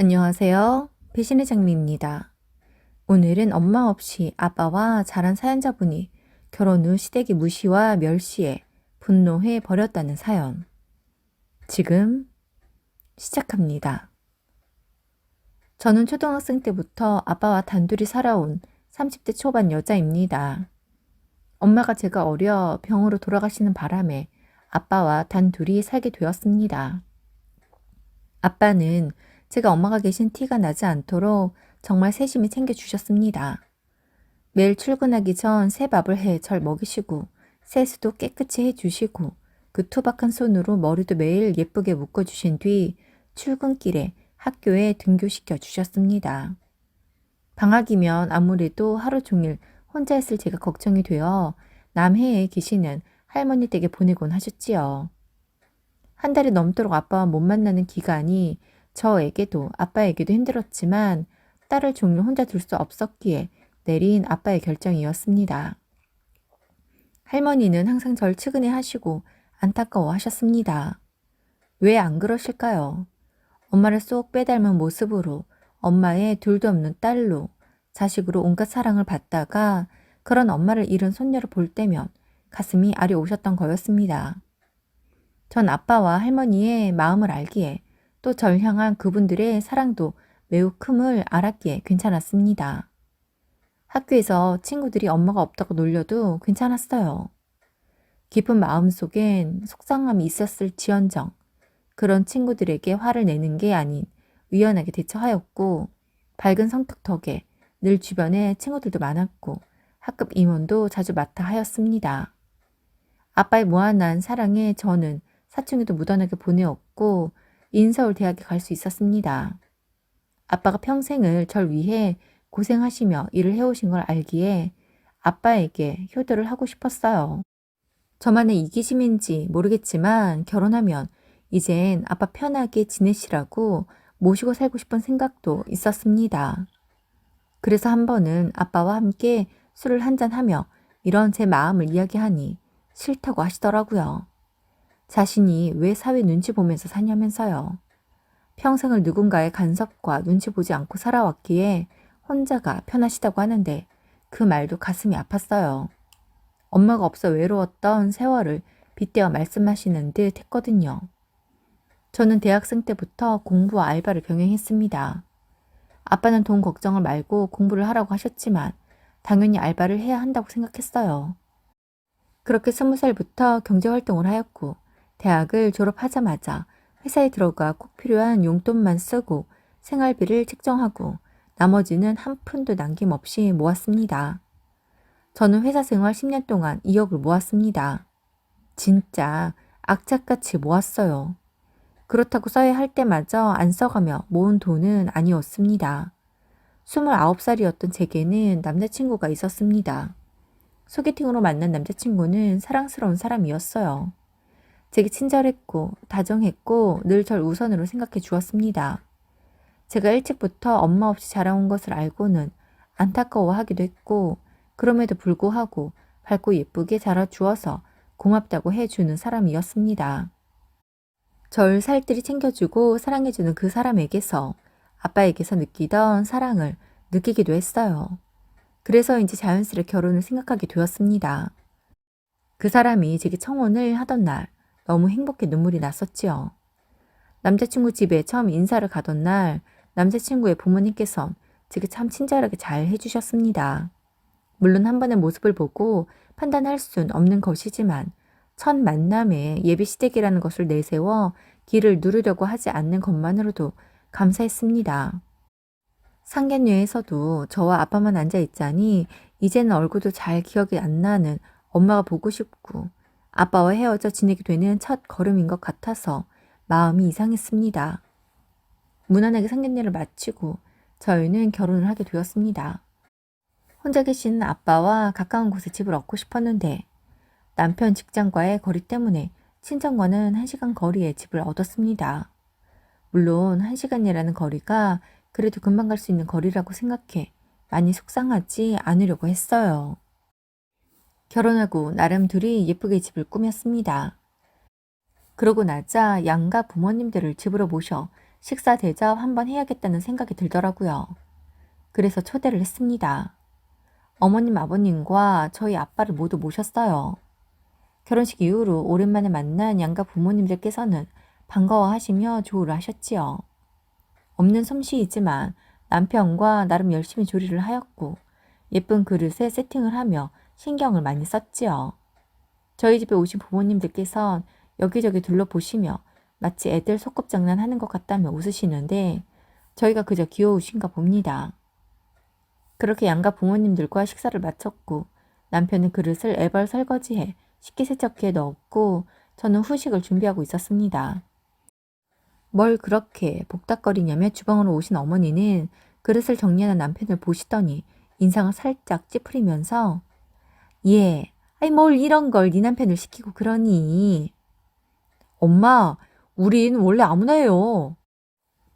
안녕하세요. 배신의 장미입니다. 오늘은 엄마 없이 아빠와 자란 사연자분이 결혼 후 시댁의 무시와 멸시에 분노해 버렸다는 사연. 지금 시작합니다. 저는 초등학생 때부터 아빠와 단둘이 살아온 30대 초반 여자입니다. 엄마가 제가 어려 병으로 돌아가시는 바람에 아빠와 단둘이 살게 되었습니다. 아빠는 제가 엄마가 계신 티가 나지 않도록 정말 세심히 챙겨주셨습니다. 매일 출근하기 전 새밥을 해 절 먹이시고 세수도 깨끗이 해주시고 그 투박한 손으로 머리도 매일 예쁘게 묶어주신 뒤 출근길에 학교에 등교시켜 주셨습니다. 방학이면 아무래도 하루 종일 혼자 있을 제가 걱정이 되어 남해에 계시는 할머니 댁에 보내곤 하셨지요. 한 달이 넘도록 아빠와 못 만나는 기간이 저에게도 아빠에게도 힘들었지만 딸을 종일 혼자 둘 수 없었기에 내린 아빠의 결정이었습니다. 할머니는 항상 절 측은해 하시고 안타까워 하셨습니다. 왜 안 그러실까요? 엄마를 쏙 빼닮은 모습으로 엄마의 둘도 없는 딸로 자식으로 온갖 사랑을 받다가 그런 엄마를 잃은 손녀를 볼 때면 가슴이 아려오셨던 거였습니다. 전 아빠와 할머니의 마음을 알기에 또 절 향한 그분들의 사랑도 매우 큼을 알았기에 괜찮았습니다. 학교에서 친구들이 엄마가 없다고 놀려도 괜찮았어요. 깊은 마음속엔 속상함이 있었을지언정 그런 친구들에게 화를 내는 게 아닌 유연하게 대처하였고 밝은 성격 덕에 늘 주변에 친구들도 많았고 학급 임원도 자주 맡아 하였습니다. 아빠의 무한한 사랑에 저는 사춘기도 무던하게 보내었고 인서울 대학에 갈 수 있었습니다. 아빠가 평생을 절 위해 고생하시며 일을 해오신 걸 알기에 아빠에게 효도를 하고 싶었어요. 저만의 이기심인지 모르겠지만 결혼하면 이젠 아빠 편하게 지내시라고 모시고 살고 싶은 생각도 있었습니다. 그래서 한 번은 아빠와 함께 술을 한잔하며 이런 제 마음을 이야기하니 싫다고 하시더라고요. 자신이 왜 사회 눈치 보면서 사냐면서요. 평생을 누군가의 간섭과 눈치 보지 않고 살아왔기에 혼자가 편하시다고 하는데 그 말도 가슴이 아팠어요. 엄마가 없어 외로웠던 세월을 빗대어 말씀하시는 듯 했거든요. 저는 대학생 때부터 공부와 알바를 병행했습니다. 아빠는 돈 걱정을 말고 공부를 하라고 하셨지만 당연히 알바를 해야 한다고 생각했어요. 그렇게 20살부터 경제활동을 하였고 대학을 졸업하자마자 회사에 들어가 꼭 필요한 용돈만 쓰고 생활비를 책정하고 나머지는 한 푼도 남김없이 모았습니다. 저는 회사 생활 10년 동안 2억을 모았습니다. 진짜 악착같이 모았어요. 그렇다고 써야 할 때마저 안 써가며 모은 돈은 아니었습니다. 29살이었던 제게는 남자친구가 있었습니다. 소개팅으로 만난 남자친구는 사랑스러운 사람이었어요. 제게 친절했고 다정했고 늘 절 우선으로 생각해 주었습니다. 제가 일찍부터 엄마 없이 자라온 것을 알고는 안타까워하기도 했고 그럼에도 불구하고 밝고 예쁘게 자라주어서 고맙다고 해주는 사람이었습니다. 절 살뜰히 챙겨주고 사랑해주는 그 사람에게서 아빠에게서 느끼던 사랑을 느끼기도 했어요. 그래서인지 자연스레 결혼을 생각하게 되었습니다. 그 사람이 제게 청혼을 하던 날 너무 행복해 눈물이 났었지요. 남자친구 집에 처음 인사를 가던 날 남자친구의 부모님께선 제게 참 친절하게 잘 해주셨습니다. 물론 한 번의 모습을 보고 판단할 순 없는 것이지만 첫 만남에 예비 시댁이라는 것을 내세워 길을 누르려고 하지 않는 것만으로도 감사했습니다. 상견례에서도 저와 아빠만 앉아 있자니 이제는 얼굴도 잘 기억이 안 나는 엄마가 보고 싶고 아빠와 헤어져 지내게 되는 첫 걸음인 것 같아서 마음이 이상했습니다. 무난하게 상견례를 마치고 저희는 결혼을 하게 되었습니다. 혼자 계시는 아빠와 가까운 곳에 집을 얻고 싶었는데 남편 직장과의 거리 때문에 친정과는 1시간 거리에 집을 얻었습니다. 물론 1시간이라는 거리가 그래도 금방 갈 수 있는 거리라고 생각해 많이 속상하지 않으려고 했어요. 결혼하고 나름 둘이 예쁘게 집을 꾸몄습니다. 그러고 나자 양가 부모님들을 집으로 모셔 식사 대접 한번 해야겠다는 생각이 들더라고요. 그래서 초대를 했습니다. 어머님, 아버님과 저희 아빠를 모두 모셨어요. 결혼식 이후로 오랜만에 만난 양가 부모님들께서는 반가워하시며 조우를 하셨지요. 없는 솜씨이지만 남편과 나름 열심히 조리를 하였고 예쁜 그릇에 세팅을 하며 신경을 많이 썼지요. 저희 집에 오신 부모님들께선 여기저기 둘러보시며 마치 애들 소꿉장난 하는 것 같다며 웃으시는데 저희가 그저 귀여우신가 봅니다. 그렇게 양가 부모님들과 식사를 마쳤고 남편은 그릇을 애벌 설거지해 식기세척기에 넣었고 저는 후식을 준비하고 있었습니다. 뭘 그렇게 복닥거리냐며 주방으로 오신 어머니는 그릇을 정리하는 남편을 보시더니 인상을 살짝 찌푸리면서 예, 아이 뭘 이런 걸 네 남편을 시키고 그러니. 엄마, 우린 원래 아무나 해요.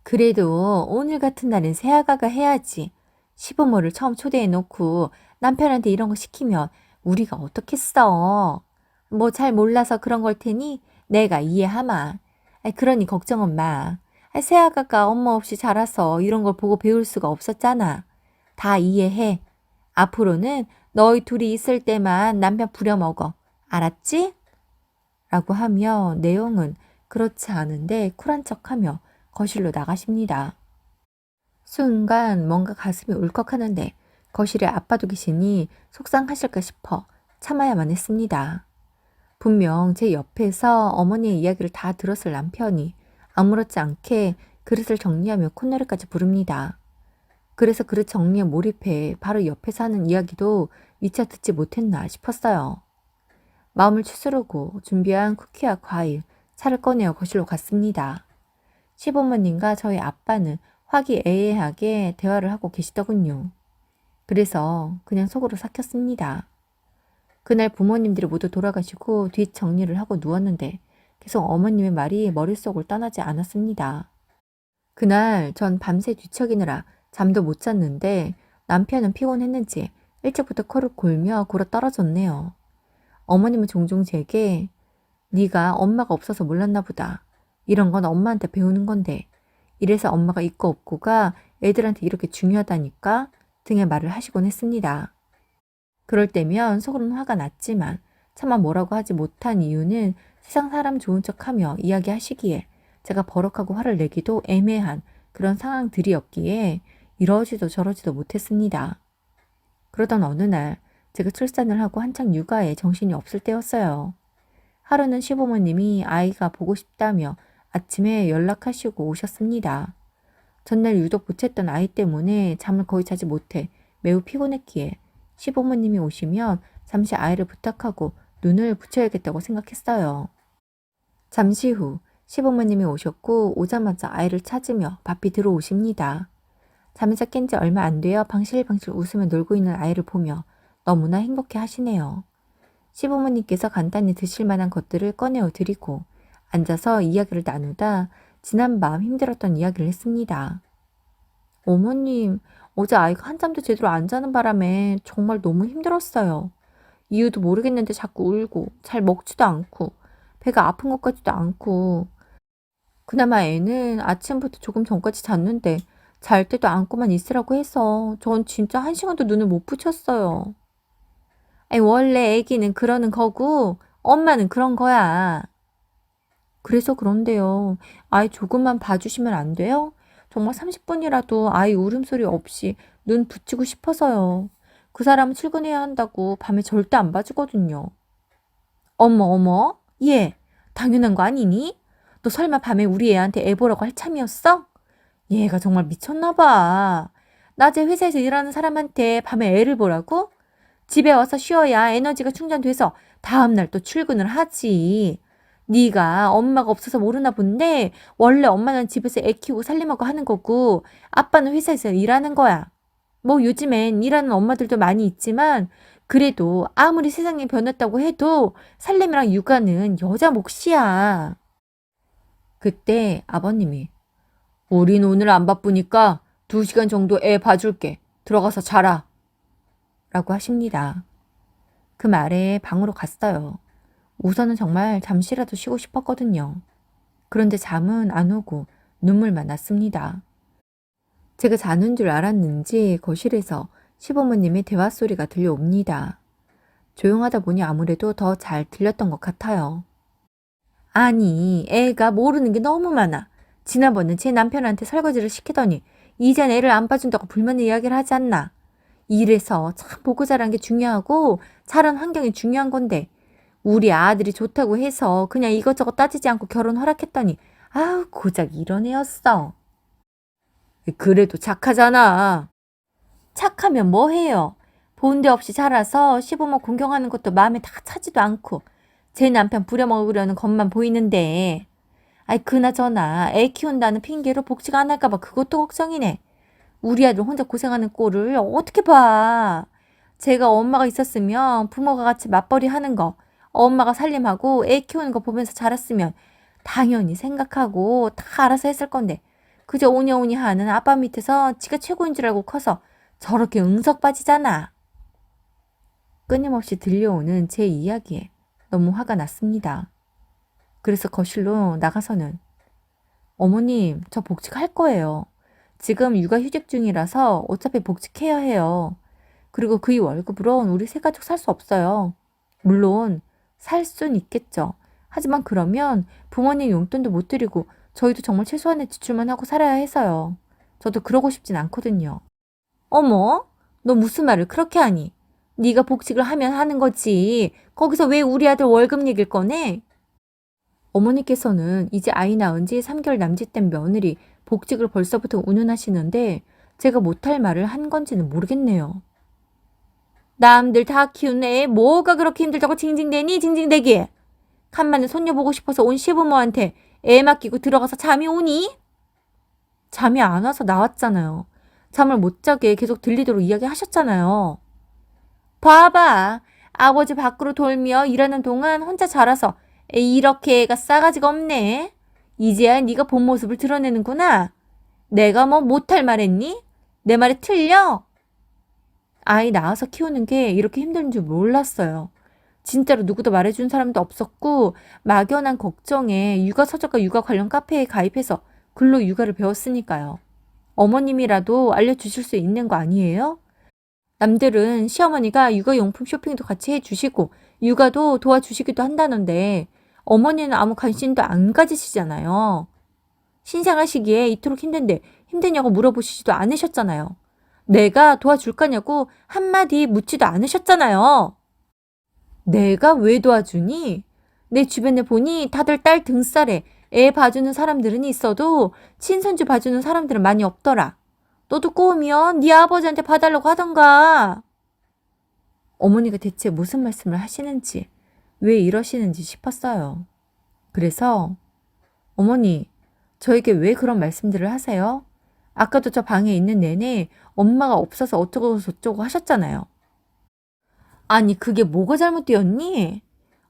그래도 오늘 같은 날엔 새아가가 해야지. 시부모를 처음 초대해놓고 남편한테 이런 거 시키면 우리가 어떻겠어. 뭐 잘 몰라서 그런 걸 테니 내가 이해하마. 그러니 걱정은 마. 새아가가 엄마 없이 자라서 이런 걸 보고 배울 수가 없었잖아. 다 이해해. 앞으로는 너희 둘이 있을 때만 남편 부려먹어. 알았지? 라고 하며 내용은 그렇지 않은데 쿨한 척하며 거실로 나가십니다. 순간 뭔가 가슴이 울컥하는데 거실에 아빠도 계시니 속상하실까 싶어 참아야만 했습니다. 분명 제 옆에서 어머니의 이야기를 다 들었을 남편이 아무렇지 않게 그릇을 정리하며 콧노래까지 부릅니다. 그래서 그릇 정리에 몰입해 바로 옆에서 하는 이야기도 미처 듣지 못했나 싶었어요. 마음을 추스르고 준비한 쿠키와 과일, 차를 꺼내어 거실로 갔습니다. 시부모님과 저희 아빠는 화기애애하게 대화를 하고 계시더군요. 그래서 그냥 속으로 삭혔습니다. 그날 부모님들이 모두 돌아가시고 뒷 정리를 하고 누웠는데 계속 어머님의 말이 머릿속을 떠나지 않았습니다. 그날 전 밤새 뒤척이느라 잠도 못 잤는데 남편은 피곤했는지 일찍부터 코를 골며 굴어 떨어졌네요. 어머님은 종종 제게 네가 엄마가 없어서 몰랐나 보다. 이런 건 엄마한테 배우는 건데 이래서 엄마가 있고 없고가 애들한테 이렇게 중요하다니까 등의 말을 하시곤 했습니다. 그럴 때면 속으로는 화가 났지만 차마 뭐라고 하지 못한 이유는 세상 사람 좋은 척하며 이야기하시기에 제가 버럭하고 화를 내기도 애매한 그런 상황들이었기에 이러지도 저러지도 못했습니다. 그러던 어느 날 제가 출산을 하고 한창 육아에 정신이 없을 때였어요. 하루는 시부모님이 아이가 보고 싶다며 아침에 연락하시고 오셨습니다. 전날 유독 보챘던 아이 때문에 잠을 거의 자지 못해 매우 피곤했기에 시부모님이 오시면 잠시 아이를 부탁하고 눈을 붙여야겠다고 생각했어요. 잠시 후 시부모님이 오셨고 오자마자 아이를 찾으며 바삐 들어오십니다. 잠에서 깬 지 얼마 안 되어 방실방실 웃으며 놀고 있는 아이를 보며 너무나 행복해 하시네요. 시부모님께서 간단히 드실 만한 것들을 꺼내어 드리고 앉아서 이야기를 나누다 지난밤 힘들었던 이야기를 했습니다. 어머님, 어제 아이가 한잠도 제대로 안 자는 바람에 정말 너무 힘들었어요. 이유도 모르겠는데 자꾸 울고 잘 먹지도 않고 배가 아픈 것 같지도 않고 그나마 애는 아침부터 조금 전까지 잤는데 잘 때도 안고만 있으라고 해서 전 진짜 1시간도 눈을 못 붙였어요. 아니, 원래 애기는 그러는 거고 엄마는 그런 거야. 그래서 그런데요. 아이 조금만 봐주시면 안 돼요? 정말 30분이라도 아이 울음소리 없이 눈 붙이고 싶어서요. 그 사람은 출근해야 한다고 밤에 절대 안 봐주거든요. 어머, 얘 당연한 거 아니니? 너 설마 밤에 우리 애한테 애 보라고 할 참이었어? 얘가 정말 미쳤나 봐. 낮에 회사에서 일하는 사람한테 밤에 애를 보라고? 집에 와서 쉬어야 에너지가 충전돼서 다음날 또 출근을 하지. 네가 엄마가 없어서 모르나 본데 원래 엄마는 집에서 애 키우고 살림하고 하는 거고 아빠는 회사에서 일하는 거야. 뭐 요즘엔 일하는 엄마들도 많이 있지만 그래도 아무리 세상이 변했다고 해도 살림이랑 육아는 여자 몫이야. 그때 아버님이 우린 오늘 안 바쁘니까 2시간 정도 애 봐줄게. 들어가서 자라. 라고 하십니다. 그 말에 방으로 갔어요. 우선은 정말 잠시라도 쉬고 싶었거든요. 그런데 잠은 안 오고 눈물만 났습니다. 제가 자는 줄 알았는지 거실에서 시부모님의 대화 소리가 들려옵니다. 조용하다 보니 아무래도 더 잘 들렸던 것 같아요. 아니, 애가 모르는 게 너무 많아. 지난번에 제 남편한테 설거지를 시키더니 이젠 애를 안 봐준다고 불만의 이야기를 하지 않나. 이래서 참 보고 자란 게 중요하고 자란 환경이 중요한 건데 우리 아들이 좋다고 해서 그냥 이것저것 따지지 않고 결혼 허락했더니 아우 고작 이런 애였어. 그래도 착하잖아. 착하면 뭐 해요? 본데 없이 자라서 시부모 공경하는 것도 마음에 다 차지도 않고 제 남편 부려먹으려는 것만 보이는데 아이 그나저나 애 키운다는 핑계로 복직 안 할까봐 그것도 걱정이네. 우리 아들 혼자 고생하는 꼴을 어떻게 봐. 제가 엄마가 있었으면 부모가 같이 맞벌이 하는 거 엄마가 살림하고 애 키우는 거 보면서 자랐으면 당연히 생각하고 다 알아서 했을 건데 그저 오냐오니 하는 아빠 밑에서 지가 최고인 줄 알고 커서 저렇게 응석 빠지잖아. 끊임없이 들려오는 제 이야기에 너무 화가 났습니다. 그래서 거실로 나가서는 어머님, 저 복직할 거예요. 지금 육아휴직 중이라서 어차피 복직해야 해요. 그리고 그 월급으론 우리 세 가족 살 수 없어요. 물론 살 순 있겠죠. 하지만 그러면 부모님 용돈도 못 드리고 저희도 정말 최소한의 지출만 하고 살아야 해서요. 저도 그러고 싶진 않거든요. 어머, 너 무슨 말을 그렇게 하니? 네가 복직을 하면 하는 거지. 거기서 왜 우리 아들 월급 얘기를 꺼내? 어머니께서는 이제 아이 낳은 지 3개월 남짓된 며느리 복직을 벌써부터 운운하시는데 제가 못할 말을 한 건지는 모르겠네요. 남들 다 키운 애 뭐가 그렇게 힘들다고 징징대니 징징대기. 간만에 손녀 보고 싶어서 온 시부모한테 애 맡기고 들어가서 잠이 오니? 잠이 안 와서 나왔잖아요. 잠을 못 자게 계속 들리도록 이야기하셨잖아요. 봐봐. 아버지 밖으로 돌며 일하는 동안 혼자 자라서 이렇게 애가 싸가지가 없네. 이제야 네가 본 모습을 드러내는구나. 내가 뭐 못할 말했니? 내 말이 틀려? 아이 낳아서 키우는 게 이렇게 힘든 줄 몰랐어요. 진짜로 누구도 말해준 사람도 없었고 막연한 걱정에 육아서적과 육아 관련 카페에 가입해서 글로 육아를 배웠으니까요. 어머님이라도 알려주실 수 있는 거 아니에요? 남들은 시어머니가 육아용품 쇼핑도 같이 해주시고 육아도 도와주시기도 한다는데 어머니는 아무 관심도 안 가지시잖아요. 신생아시기에 이토록 힘든데 힘드냐고 물어보시지도 않으셨잖아요. 내가 도와줄 거냐고 한마디 묻지도 않으셨잖아요. 내가 왜 도와주니? 내 주변에 보니 다들 딸 등살에 애 봐주는 사람들은 있어도 친손주 봐주는 사람들은 많이 없더라. 너도 꼬우면 네 아버지한테 봐달라고 하던가. 어머니가 대체 무슨 말씀을 하시는지 왜 이러시는지 싶었어요. 그래서 어머니 저에게 왜 그런 말씀들을 하세요? 아까도 저 방에 있는 내내 엄마가 없어서 어쩌고 저쩌고 하셨잖아요. 아니 그게 뭐가 잘못되었니?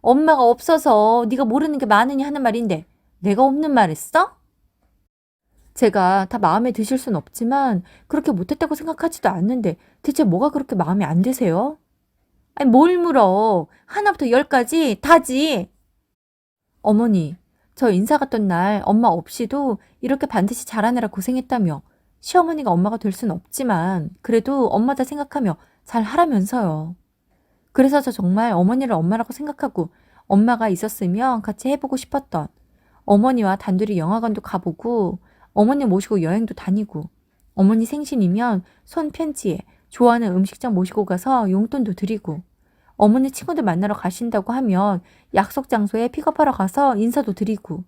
엄마가 없어서 네가 모르는 게 많으니 하는 말인데 내가 없는 말 했어? 제가 다 마음에 드실 순 없지만 그렇게 못했다고 생각하지도 않는데 대체 뭐가 그렇게 마음에 안 드세요? 아니 뭘 물어. 하나부터 열까지 다지. 어머니, 저 인사 갔던 날 엄마 없이도 이렇게 반드시 잘하느라 고생했다며 시어머니가 엄마가 될 순 없지만 그래도 엄마다 생각하며 잘 하라면서요. 그래서 저 정말 어머니를 엄마라고 생각하고 엄마가 있었으면 같이 해보고 싶었던 어머니와 단둘이 영화관도 가보고 어머니 모시고 여행도 다니고 어머니 생신이면 손 편지에 좋아하는 음식점 모시고 가서 용돈도 드리고 어머니 친구들 만나러 가신다고 하면 약속 장소에 픽업하러 가서 인사도 드리고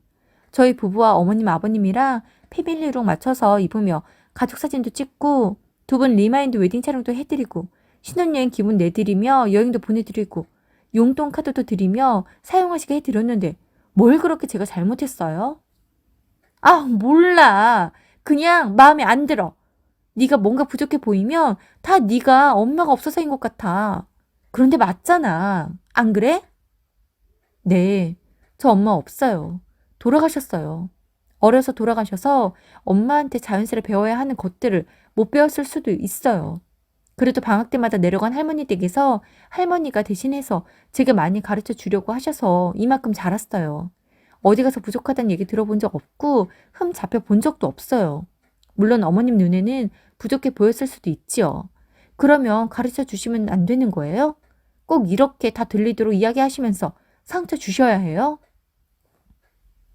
저희 부부와 어머님 아버님이랑 패밀리룩 맞춰서 입으며 가족 사진도 찍고 두 분 리마인드 웨딩 촬영도 해드리고 신혼여행 기분 내드리며 여행도 보내드리고 용돈 카드도 드리며 사용하시게 해드렸는데 뭘 그렇게 제가 잘못했어요? 아 몰라. 그냥 마음에 안 들어. 네가 뭔가 부족해 보이면 다 네가 엄마가 없어서인 것 같아. 그런데 맞잖아. 안 그래? 네. 저 엄마 없어요. 돌아가셨어요. 어려서 돌아가셔서 엄마한테 자연스레 배워야 하는 것들을 못 배웠을 수도 있어요. 그래도 방학 때마다 내려간 할머니 댁에서 할머니가 대신해서 제게 많이 가르쳐 주려고 하셔서 이만큼 자랐어요. 어디 가서 부족하다는 얘기 들어본 적 없고 흠 잡혀 본 적도 없어요. 물론 어머님 눈에는 부족해 보였을 수도 있지요. 그러면 가르쳐 주시면 안 되는 거예요? 꼭 이렇게 다 들리도록 이야기하시면서 상처 주셔야 해요?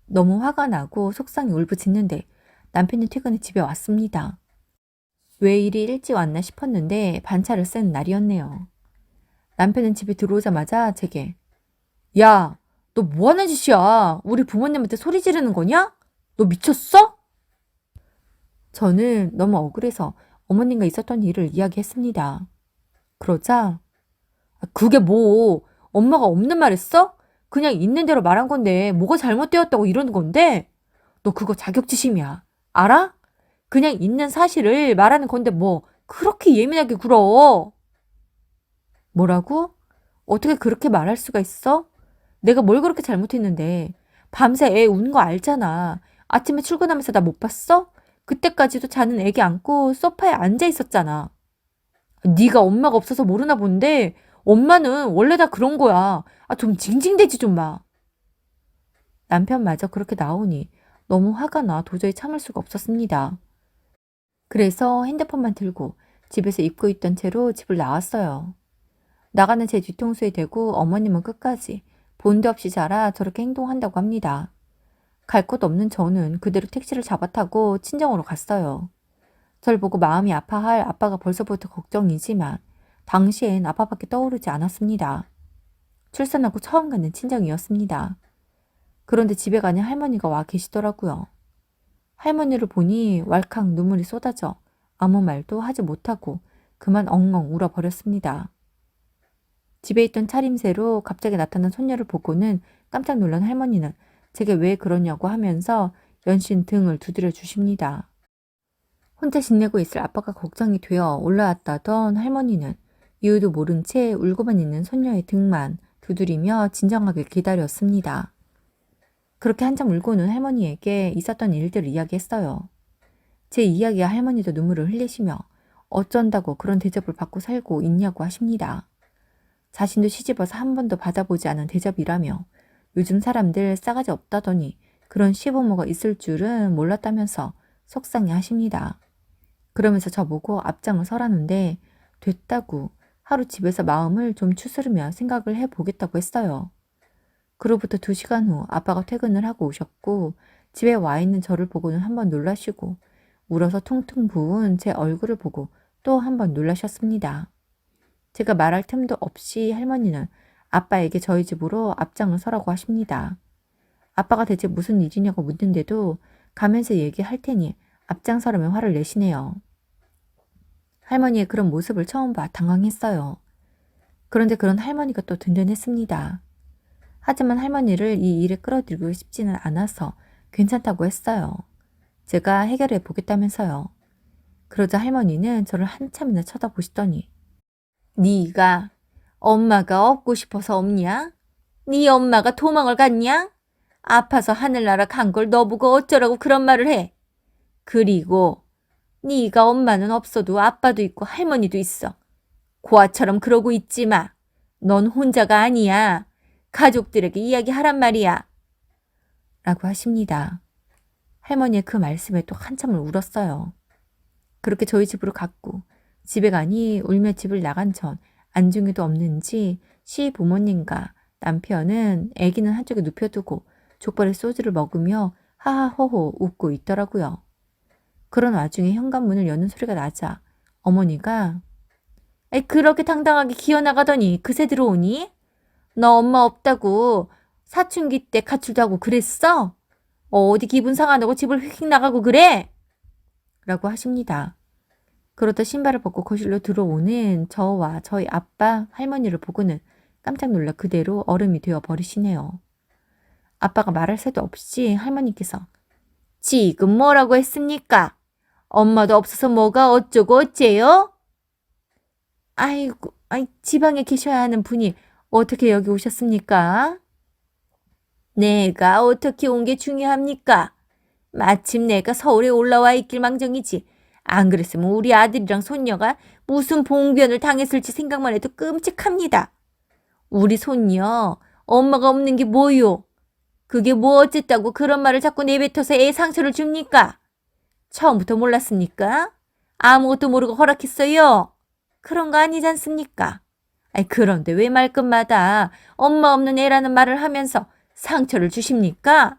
너무 화가 나고 속상히 울부짖는데 남편이 퇴근해 집에 왔습니다. 왜 이리 일찍 왔나 싶었는데 반차를 쓴 날이었네요. 남편은 집에 들어오자마자 제게 야, 너 뭐하는 짓이야? 우리 부모님한테 소리 지르는 거냐? 너 미쳤어? 저는 너무 억울해서 어머님과 있었던 일을 이야기했습니다. 그러자 그게 뭐 엄마가 없는 말 했어? 그냥 있는 대로 말한 건데 뭐가 잘못되었다고 이러는 건데 너 그거 자격지심이야. 알아? 그냥 있는 사실을 말하는 건데 뭐 그렇게 예민하게 굴어. 뭐라고? 어떻게 그렇게 말할 수가 있어? 내가 뭘 그렇게 잘못했는데. 밤새 애 우는 거 알잖아. 아침에 출근하면서 나 못 봤어? 그때까지도 자는 애기 안고 소파에 앉아 있었잖아. 네가 엄마가 없어서 모르나 본데 엄마는 원래 다 그런 거야. 좀 징징대지 좀 마. 남편마저 그렇게 나오니 너무 화가 나 도저히 참을 수가 없었습니다. 그래서 핸드폰만 들고 집에서 입고 있던 채로 집을 나왔어요. 나가는 제 뒤통수에 대고 어머님은 끝까지 본드 없이 자라 저렇게 행동한다고 합니다. 갈 곳 없는 저는 그대로 택시를 잡아타고 친정으로 갔어요. 절 보고 마음이 아파할 아빠가 벌써부터 걱정이지만 당시엔 아빠밖에 떠오르지 않았습니다. 출산하고 처음 가는 친정이었습니다. 그런데 집에 가니 할머니가 와 계시더라고요. 할머니를 보니 왈칵 눈물이 쏟아져 아무 말도 하지 못하고 그만 엉엉 울어버렸습니다. 집에 있던 차림새로 갑자기 나타난 손녀를 보고는 깜짝 놀란 할머니는 제게 왜 그러냐고 하면서 연신 등을 두드려 주십니다. 혼자 신내고 있을 아빠가 걱정이 되어 올라왔다던 할머니는 이유도 모른 채 울고만 있는 손녀의 등만 두드리며 진정하게 기다렸습니다. 그렇게 한참 울고는 할머니에게 있었던 일들을 이야기했어요. 제 이야기에 할머니도 눈물을 흘리시며 어쩐다고 그런 대접을 받고 살고 있냐고 하십니다. 자신도 시집와서 한 번도 받아보지 않은 대접이라며 요즘 사람들 싸가지 없다더니 그런 시부모가 있을 줄은 몰랐다면서 속상해 하십니다. 그러면서 저보고 앞장을 서라는데 됐다고 하루 집에서 마음을 좀 추스르며 생각을 해보겠다고 했어요. 그로부터 2시간 후 아빠가 퇴근을 하고 오셨고 집에 와 있는 저를 보고는 한번 놀라시고 울어서 퉁퉁 부은 제 얼굴을 보고 또 한번 놀라셨습니다. 제가 말할 틈도 없이 할머니는 아빠에게 저희 집으로 앞장을 서라고 하십니다. 아빠가 대체 무슨 일이냐고 묻는데도 가면서 얘기할 테니 앞장서라며 화를 내시네요. 할머니의 그런 모습을 처음 봐 당황했어요. 그런데 그런 할머니가 또 든든했습니다. 하지만 할머니를 이 일에 끌어들이고 싶지는 않아서 괜찮다고 했어요. 제가 해결해 보겠다면서요. 그러자 할머니는 저를 한참이나 쳐다보시더니 네가 엄마가 없고 싶어서 없냐? 네 엄마가 도망을 갔냐? 아파서 하늘나라 간 걸 너보고 어쩌라고 그런 말을 해. 그리고 네가 엄마는 없어도 아빠도 있고 할머니도 있어. 고아처럼 그러고 있지 마. 넌 혼자가 아니야. 가족들에게 이야기하란 말이야. 라고 하십니다. 할머니의 그 말씀에 또 한참을 울었어요. 그렇게 저희 집으로 갔고 집에 가니 울며 집을 나간 전 안중에도 없는지 시부모님과 남편은 아기는 한쪽에 눕혀두고 족발에 소주를 먹으며 하하호호 웃고 있더라고요. 그런 와중에 현관문을 여는 소리가 나자 어머니가 그렇게 당당하게 기어나가더니 그새 들어오니? 너 엄마 없다고 사춘기 때 가출도 하고 그랬어? 어디 기분 상하다고 집을 휙 나가고 그래? 라고 하십니다. 그러다 신발을 벗고 거실로 들어오는 저와 저희 아빠, 할머니를 보고는 깜짝 놀라 그대로 얼음이 되어 버리시네요. 아빠가 말할 새도 없이 할머니께서 지금 뭐라고 했습니까? 엄마도 없어서 뭐가 어쩌고 어째요? 아이고, 지방에 계셔야 하는 분이 어떻게 여기 오셨습니까? 내가 어떻게 온 게 중요합니까? 마침 내가 서울에 올라와 있길 망정이지. 안 그랬으면 우리 아들이랑 손녀가 무슨 봉변을 당했을지 생각만 해도 끔찍합니다. 우리 손녀, 엄마가 없는 게 뭐요? 그게 뭐 어쨌다고 그런 말을 자꾸 내뱉어서 애 상처를 줍니까? 처음부터 몰랐습니까? 아무것도 모르고 허락했어요. 그런 거 아니지 않습니까? 아이, 그런데 왜 말끝마다 엄마 없는 애라는 말을 하면서 상처를 주십니까?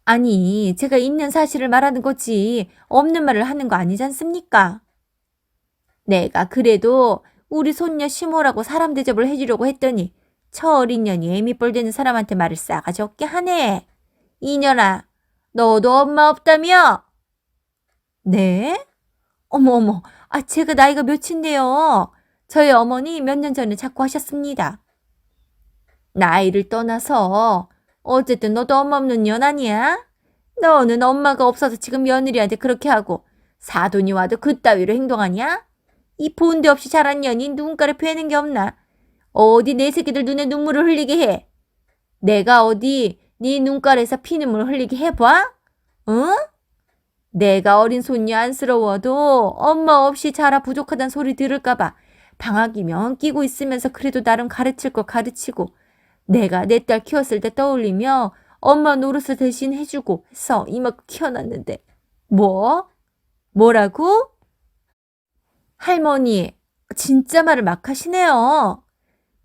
아니, 제가 있는 사실을 말하는 거지 없는 말을 하는 거 아니지 않습니까? 내가 그래도 우리 손녀 시모라고 사람 대접을 해주려고 했더니 저 어린 년이 애미뻘 되는 사람한테 말을 싸가지 없게 하네. 이년아, 너도 엄마 없다며? 네? 어머 어머, 제가 나이가 몇인데요. 저희 어머니 몇 년 전에 자꾸 하셨습니다. 나이를 떠나서 어쨌든 너도 엄마 없는 년 아니야? 너는 엄마가 없어서 지금 며느리한테 그렇게 하고 사돈이 와도 그따위로 행동하냐? 이 본데 없이 자란 년이 눈가를 베는 게 없나? 어디 내 새끼들 눈에 눈물을 흘리게 해? 내가 어디 네 눈가에서 피눈물 흘리게 해봐? 응? 내가 어린 손이 안쓰러워도 엄마 없이 자라 부족하단 소리 들을까봐 방학이면 끼고 있으면서 그래도 나름 가르칠 거 가르치고 내가 내 딸 키웠을 때 떠올리며 엄마 노릇을 대신 해주고 해서 이만큼 키워놨는데 뭐? 뭐라고? 할머니, 진짜 말을 막 하시네요.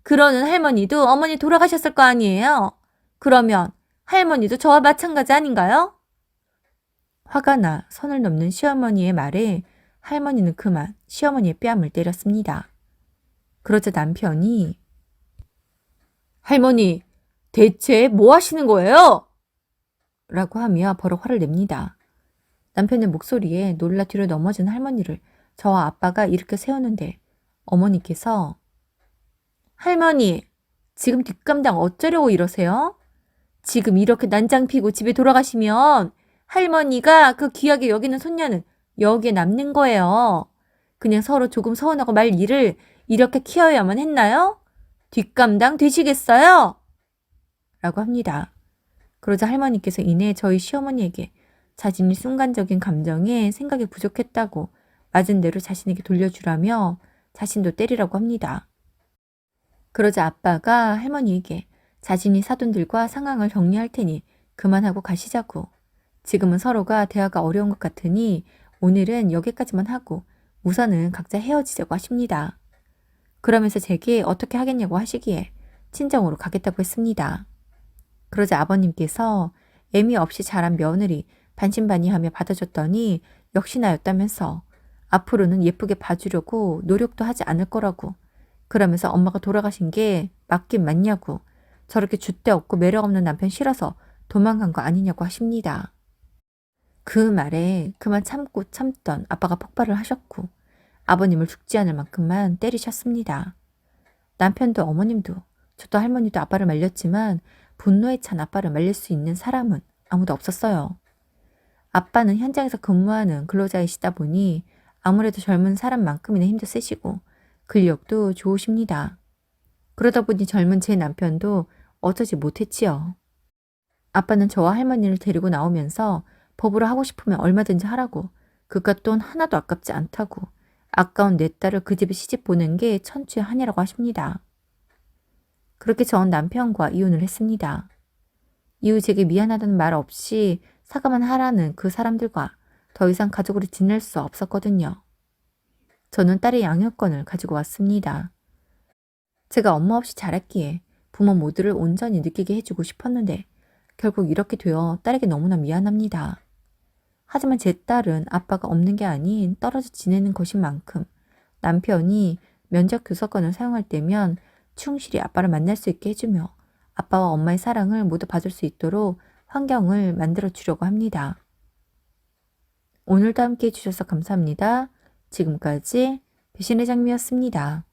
그러는 할머니도 어머니 돌아가셨을 거 아니에요? 그러면 할머니도 저와 마찬가지 아닌가요? 화가 나 선을 넘는 시어머니의 말에 할머니는 그만 시어머니의 뺨을 때렸습니다. 그러자 남편이 할머니, 대체 뭐 하시는 거예요? 라고 하며 버럭 화를 냅니다. 남편의 목소리에 놀라 뒤로 넘어진 할머니를 저와 아빠가 일으켜 세우는데 어머니께서 할머니, 지금 뒷감당 어쩌려고 이러세요? 지금 이렇게 난장 피고 집에 돌아가시면 할머니가 그 귀하게 여기는 손녀는 여기에 남는 거예요. 그냥 서로 조금 서운하고 말 일을 이렇게 키워야만 했나요? 뒷감당 되시겠어요? 라고 합니다. 그러자 할머니께서 이내 저희 시어머니에게 자신이 순간적인 감정에 생각이 부족했다고 맞은 대로 자신에게 돌려주라며 자신도 때리라고 합니다. 그러자 아빠가 할머니에게 자신이 사돈들과 상황을 정리할 테니 그만하고 가시자고. 지금은 서로가 대화가 어려운 것 같으니 오늘은 여기까지만 하고 우선은 각자 헤어지자고 하십니다. 그러면서 제게 어떻게 하겠냐고 하시기에 친정으로 가겠다고 했습니다. 그러자 아버님께서 애미 없이 자란 며느리 반신반의하며 받아줬더니 역시나였다면서 앞으로는 예쁘게 봐주려고 노력도 하지 않을 거라고 그러면서 엄마가 돌아가신 게 맞긴 맞냐고 저렇게 줏대 없고 매력 없는 남편 싫어서 도망간 거 아니냐고 하십니다. 그 말에 그만 참고 참던 아빠가 폭발을 하셨고 아버님을 죽지 않을 만큼만 때리셨습니다. 남편도 어머님도 저도 할머니도 아빠를 말렸지만 분노에 찬 아빠를 말릴 수 있는 사람은 아무도 없었어요. 아빠는 현장에서 근무하는 근로자이시다 보니 아무래도 젊은 사람만큼이나 힘도 세시고 근력도 좋으십니다. 그러다 보니 젊은 제 남편도 어쩌지 못했지요. 아빠는 저와 할머니를 데리고 나오면서 법으로 하고 싶으면 얼마든지 하라고 그깟 돈 하나도 아깝지 않다고 아까운 내 딸을 그 집에 시집 보낸 게 천추의 한이라고 하십니다. 그렇게 전 남편과 이혼을 했습니다. 이후 제게 미안하다는 말 없이 사과만 하라는 그 사람들과 더 이상 가족으로 지낼 수 없었거든요. 저는 딸의 양육권을 가지고 왔습니다. 제가 엄마 없이 자랐기에 부모 모두를 온전히 느끼게 해주고 싶었는데 결국 이렇게 되어 딸에게 너무나 미안합니다. 하지만 제 딸은 아빠가 없는 게 아닌 떨어져 지내는 것인 만큼 남편이 면접 교섭권을 사용할 때면 충실히 아빠를 만날 수 있게 해주며 아빠와 엄마의 사랑을 모두 받을 수 있도록 환경을 만들어 주려고 합니다. 오늘도 함께 해주셔서 감사합니다. 지금까지 배신의 장미였습니다.